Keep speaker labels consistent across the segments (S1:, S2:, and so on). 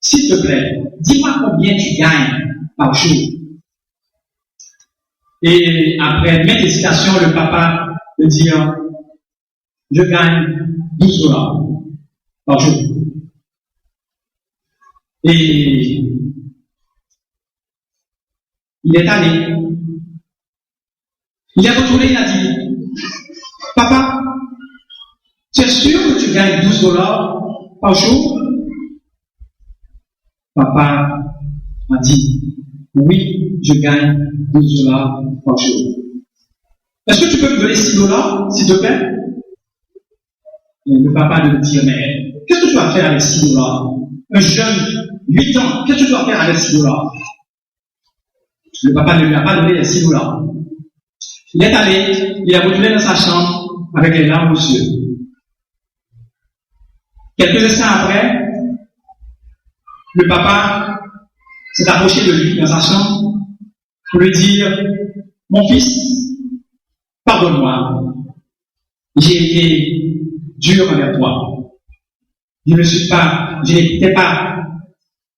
S1: s'il te plaît, dis-moi combien tu gagnes par jour. Et après maintes hésitations, le papa me dit, je gagne 12 dollars par jour. Et il est allé. Il est retourné, il a dit, papa, tu es sûr que tu gagnes 12 dollars par jour? Papa a dit, oui, je gagne 12 dollars par jour. Est-ce que tu peux me donner 6 dollars, s'il te plaît? Et le papa lui dit, mais qu'est-ce que tu vas faire avec 6 dollars? Un jeune, 8 ans, qu'est-ce que tu vas faire avec 6 dollars? Le papa ne lui a pas donné les 6 dollars. Il est allé, il est retourné dans sa chambre avec les larmes aux yeux. Quelques instants après, le papa s'est approché de lui dans sa chambre pour lui dire, mon fils, pardonne-moi, j'ai été dur envers toi. Je n'étais pas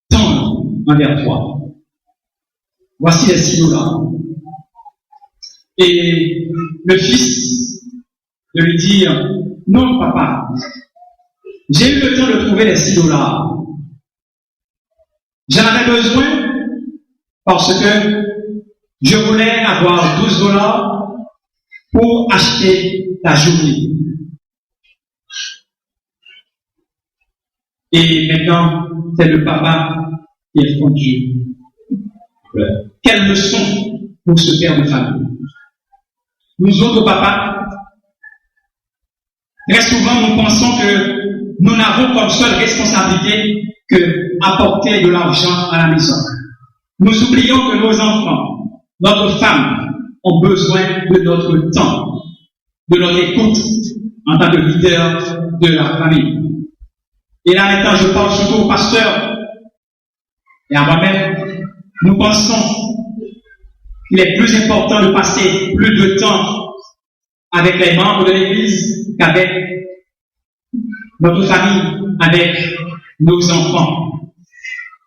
S1: tendre envers toi. Voici les 6 dollars. Et le fils de lui dire, non papa, j'ai eu le temps de trouver les 6 dollars. J'en avais besoin parce que je voulais avoir 12 dollars pour acheter ta journée. Et maintenant, c'est le papa qui est fondu. Quelle leçon pour ce père de famille. Nous autres papas, très souvent nous pensons que nous n'avons comme seule responsabilité que apporter de l'argent à la maison. Nous oublions que nos enfants, notre femme, ont besoin de notre temps, de notre écoute en tant que leader de la famille. Et là maintenant, je parle surtout aux pasteurs et à moi-même. Nous pensons qu'il est plus important de passer plus de temps avec les membres de l'Église qu'avec notre famille, avec nos enfants.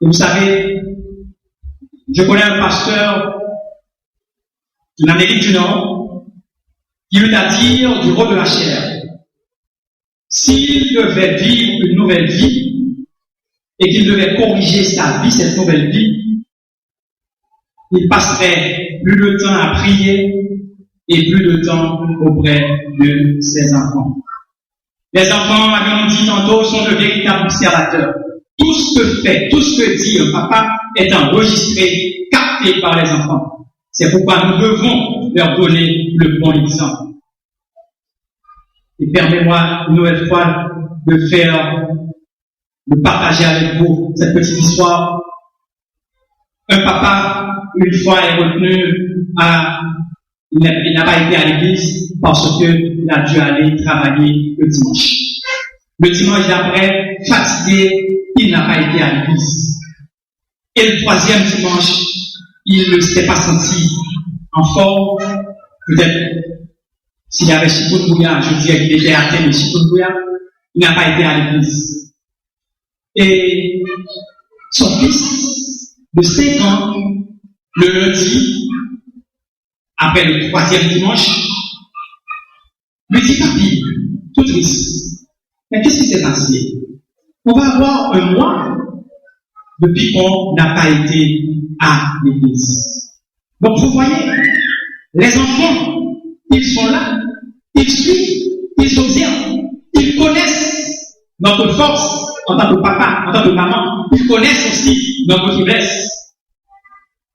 S1: Et vous savez, je connais un pasteur de l'Amérique du Nord qui eut à dire du rôle de la chair. S'il devait vivre une nouvelle vie et qu'il devait corriger sa vie, cette nouvelle vie, il passerait plus de temps à prier et plus de temps auprès de ses enfants. Les enfants, comme on dit tantôt, sont de véritables observateurs. Tout ce que fait, tout ce que dit un papa est enregistré, capté par les enfants. C'est pourquoi nous devons leur donner le bon exemple. Et permettez-moi une nouvelle fois de partager avec vous cette petite histoire. Un papa, une fois, est retenu il n'a pas été à l'église parce qu'il a dû aller travailler le dimanche. Le dimanche d'après, fatigué, il n'a pas été à l'église. Et le troisième dimanche, il ne s'était pas senti en forme. Peut-être, s'il y avait chikungunya, je dirais qu'il était atteint de chikungunya, il n'a pas été à l'église. Et son fils de 5 ans, le lundi, après le troisième dimanche, lui dit, papi, tout triste, mais qu'est-ce qui s'est passé? On va avoir un mois depuis qu'on n'a pas été à l'église. Donc vous voyez, les enfants, ils sont là, ils suivent, ils observent, ils connaissent notre force en tant que papa, en tant que maman, ils connaissent aussi notre faiblesse.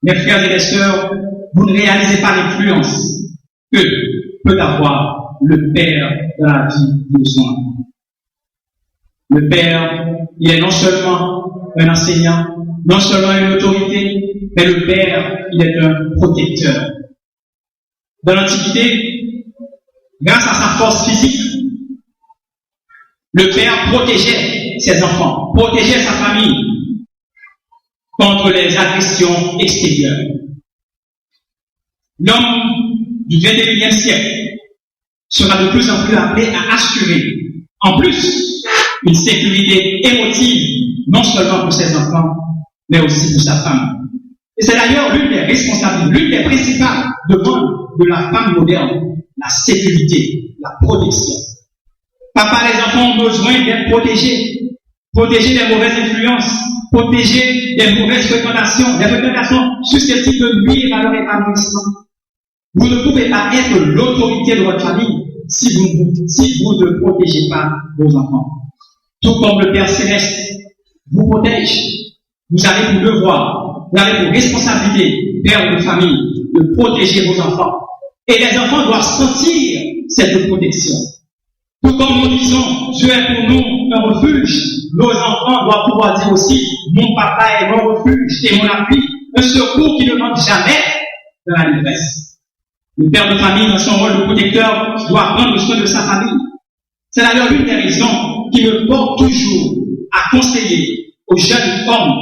S1: Mes frères et mes sœurs, vous ne réalisez pas l'influence que peut avoir le père dans la vie de son enfant. Le père, il est non seulement un enseignant, non seulement une autorité, mais le père, il est un protecteur. Dans l'Antiquité, grâce à sa force physique, le père protégeait ses enfants, protégeait sa famille contre les agressions extérieures. L'homme du 21e siècle sera de plus en plus appelé à assurer, en plus une sécurité émotive, non seulement pour ses enfants, mais aussi pour sa femme. Et c'est d'ailleurs l'une des responsabilités, l'une des principales demandes de la femme moderne, la sécurité, la protection. Papa, les enfants ont besoin d'être protégés des mauvaises influences, protégés des mauvaises fréquentations, des fréquentations susceptibles de nuire à leur épanouissement. Vous ne pouvez pas être l'autorité de votre famille si vous ne protégez pas vos enfants. Tout comme le Père Céleste vous protège, vous avez pour devoir, vous avez pour responsabilité, père de famille, de protéger vos enfants. Et les enfants doivent sentir cette protection. Tout comme nous disons, Dieu est pour nous un refuge, nos enfants doivent pouvoir dire aussi, mon papa est mon refuge et mon appui, un secours qui ne manque jamais dans la détresse. Le père de famille, dans son rôle de protecteur, doit prendre soin de sa famille. C'est d'ailleurs l'une des raisons qui me porte toujours à conseiller aux jeunes hommes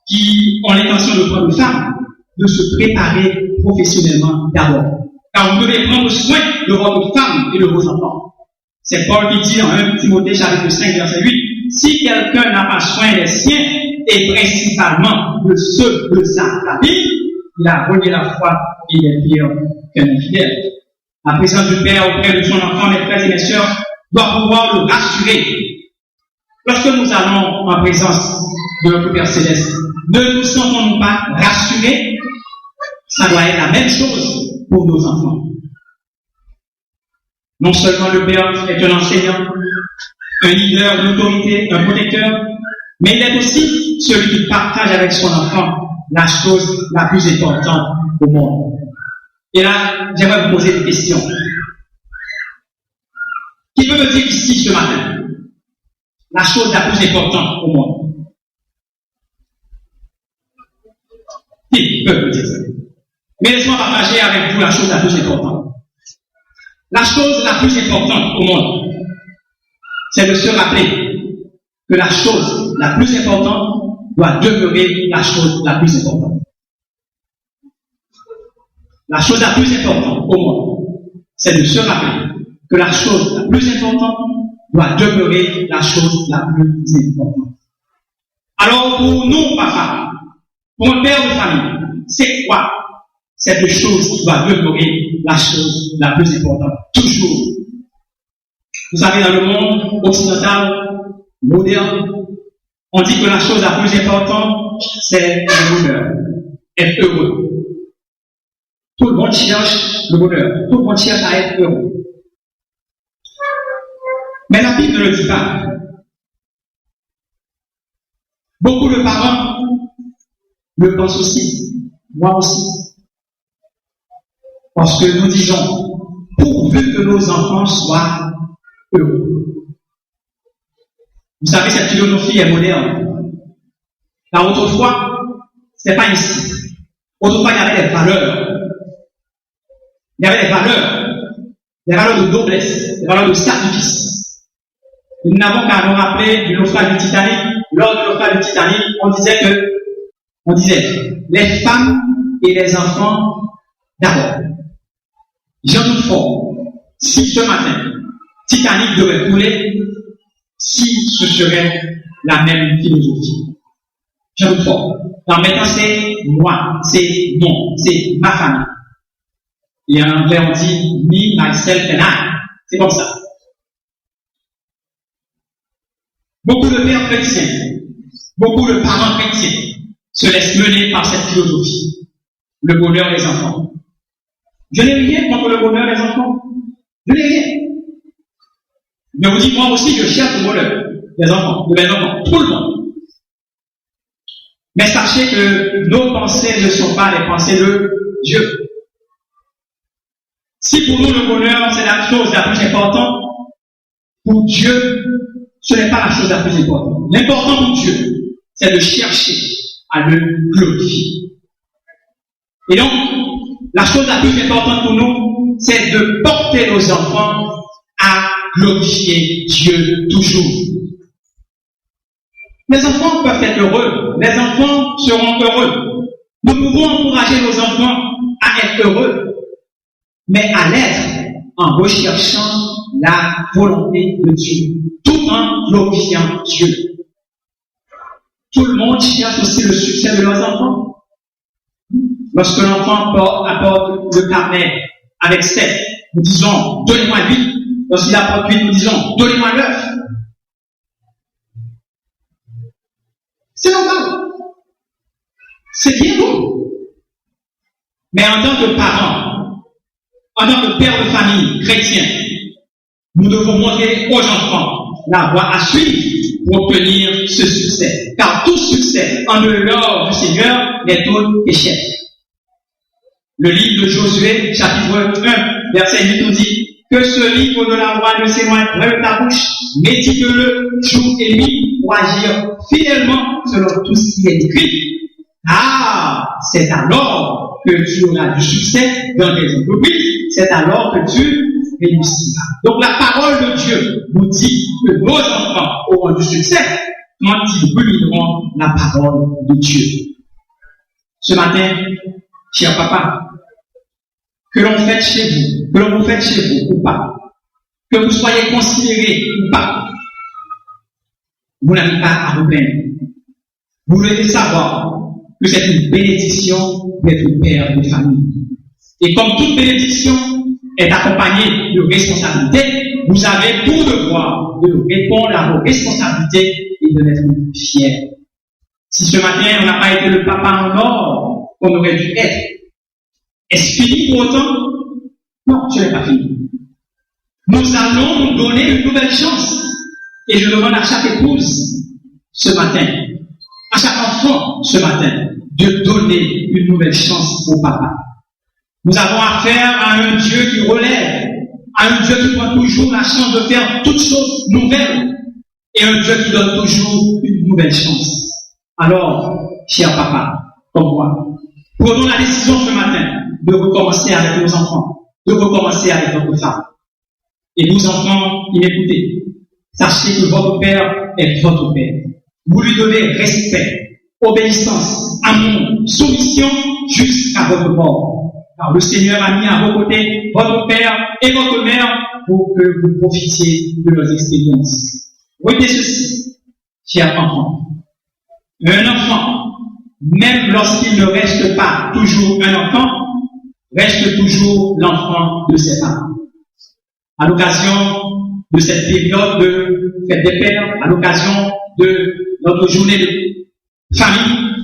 S1: qui ont l'intention de prendre une femme, de se préparer professionnellement d'abord. Car vous devez prendre soin de votre femme et de vos enfants. C'est Paul qui dit en 1 Timothée chapitre 5, verset 8, si quelqu'un n'a pas soin des siens, et principalement de ceux de sa famille, il a renié la foi et il est pire qu'un infidèle. La présence du Père auprès de son enfant, mes frères et mes sœurs, doit pouvoir le rassurer. Lorsque nous allons en présence de notre Père Céleste, ne nous sentons-nous pas rassurés? Ça doit être la même chose pour nos enfants. Non seulement le Père est un enseignant, un leader d'autorité, un protecteur, mais il est aussi celui qui partage avec son enfant la chose la plus importante au monde. Et là, j'aimerais vous poser une question. Qui peut me dire ici ce matin la chose la plus importante au monde? Qui peut me dire ça? Mais laissez-moi partager avec vous la chose la plus importante. La chose la plus importante au monde, c'est de se rappeler que la chose la plus importante doit demeurer la chose la plus importante. La chose la plus importante au monde, c'est de se rappeler que la chose la plus importante doit demeurer la chose la plus importante. Alors pour nous, papa, pour un père de famille, c'est quoi cette chose qui doit demeurer la chose la plus importante? Toujours. Vous savez, dans le monde occidental, moderne, on dit que la chose la plus importante, c'est le bonheur. Être heureux. Tout le monde cherche le bonheur. Tout le monde cherche à être heureux. Mais la Bible ne le dit pas. Beaucoup de parents le pensent aussi. Moi aussi. Parce que nous disons, pourvu que nos enfants soient heureux. Vous savez, cette philosophie est moderne. Car autrefois, ce n'est pas ici. Autrefois, il y avait des valeurs. Il y avait des valeurs de noblesse, des valeurs de sacrifice. Et nous n'avons qu'à nous rappeler du naufrage du Titanic. Lors du naufrage du Titanic, on disait, les femmes et les enfants d'abord. J'en doute fort, si ce matin, Titanic devait couler, si ce serait la même philosophie. J'en doute fort. Alors maintenant, c'est moi, c'est mon, c'est ma famille. Et en anglais, on dit me, myself and I. C'est comme ça. Beaucoup de pères chrétiens, beaucoup de parents chrétiens se laissent mener par cette philosophie. Le bonheur des enfants. Je n'ai rien contre le bonheur des enfants. Je n'ai rien. Je vous dis, moi aussi, je cherche le bonheur des enfants, de mes enfants, tout le monde. Mais sachez que nos pensées ne sont pas les pensées de Dieu. Si pour nous le bonheur, c'est la chose la plus importante, pour Dieu, ce n'est pas la chose la plus importante. L'important pour Dieu, c'est de chercher à le glorifier. Et donc, la chose la plus importante pour nous, c'est de porter nos enfants à glorifier Dieu toujours. Les enfants peuvent être heureux. Les enfants seront heureux. Nous pouvons encourager nos enfants à être heureux, mais à l'être en recherchant la volonté de Dieu, tout en glorifiant Dieu. Tout le monde cherche aussi le succès de leurs enfants. Lorsque l'enfant apporte le carnet avec 7, nous disons, donnez-moi 8. Lorsqu'il apporte 8, nous disons, donnez-moi 9. C'est normal. C'est bien beau. Mais en tant que parents, en tant que père de famille chrétien, nous devons montrer aux enfants la voie à suivre pour obtenir ce succès. Car tout succès en dehors du Seigneur n'est autre échec. Le livre de Josué, chapitre 1, verset 8, nous dit que ce livre de la loi ne s'éloigne pas de ta bouche, médite-le jour et nuit pour agir fidèlement selon tout ce qui est écrit. Ah, c'est alors que tu auras du succès dans tes entreprises, c'est alors que tu réussiras. Donc la parole de Dieu nous dit que nos enfants auront du succès quand ils reliront la parole de Dieu. Ce matin, cher papa, que l'on fête chez vous, que l'on vous fête chez vous ou pas, que vous soyez considérés ou pas, vous n'avez pas à vous plaindre. Vous devez savoir que c'est une bénédiction d'être père de famille. Et comme toute bénédiction est accompagnée de responsabilités, vous avez pour devoir de répondre à vos responsabilités et de l'être fiers. Si ce matin on n'a pas été le papa en or qu'on aurait dû être, est-ce fini pour autant? Non, ce n'est pas fini. Nous allons nous donner une nouvelle chance. Et je demande à chaque épouse ce matin, à chaque enfant ce matin, de donner une nouvelle chance au papa. Nous avons affaire à un Dieu qui relève, à un Dieu qui prend toujours la chance de faire toutes choses nouvelles, et un Dieu qui donne toujours une nouvelle chance. Alors, cher papa, comme moi, prenons la décision ce matin de recommencer avec nos enfants, de recommencer avec notre femme. Et vous, enfants, qui m'écoutez, sachez que votre père est votre père. Vous lui devez respect, obéissance, amour, soumission jusqu'à votre mort. Car le Seigneur a mis à vos côtés votre père et votre mère pour que vous profitiez de leurs expériences. Retenez ceci, chers enfants. Un enfant, même lorsqu'il ne reste pas toujours un enfant, reste toujours l'enfant de ses parents. À l'occasion de cette période de fête des pères, à l'occasion de notre journée de famille,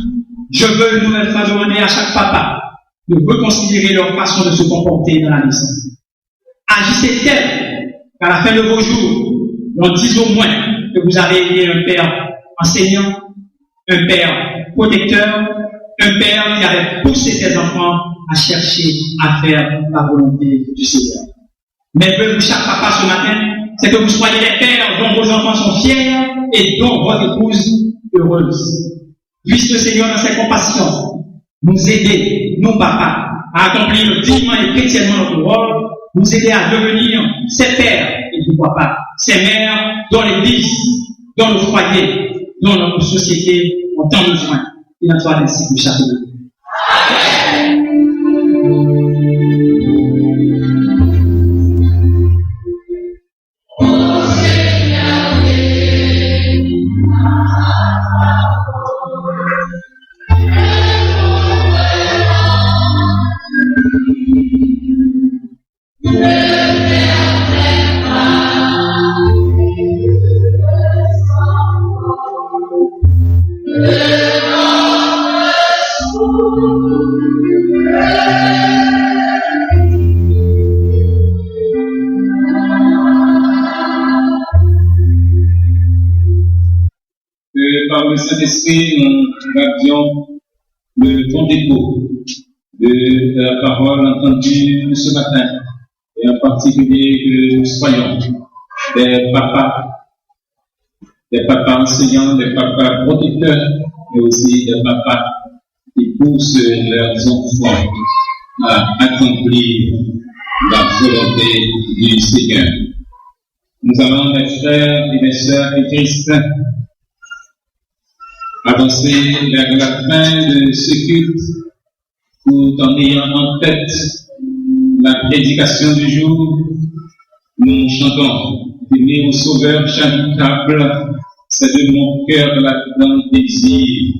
S1: je veux une nouvelle fois demander à chaque papa de reconsidérer leur façon de se comporter dans la maison. Agissez tel qu'à la fin de vos jours, on dise au moins que vous avez été un père enseignant, un père protecteur, un père qui avait poussé ses enfants à chercher à faire la volonté du Seigneur. Mais veux-vous chaque papa ce matin, c'est que vous soyez les pères dont vos enfants sont fiers et dont votre épouse heureuse. Puisse le Seigneur dans ses compassions nous aider, nos papas, à accomplir dignement et chrétiennement notre rôle, nous aider à devenir ces pères et pourquoi pas, ces mères dans l'église, dans le foyer, dans notre société, en temps de besoin. Et dans toi, ainsi que chaque jour.
S2: Par le Saint-Esprit, nous gardions le bon dépôt de la parole entendue ce matin, et en particulier que nous soyons des papas enseignants, des papas protecteurs, mais aussi des papas qui poussent leurs enfants à accomplir la volonté du Seigneur. Nous allons, mes frères et mes sœurs de Christ, avancer vers la fin de ce culte, tout en ayant en tête la prédication du jour, nous chantons, aimer au Sauveur charitable, c'est de mon cœur la grande désir.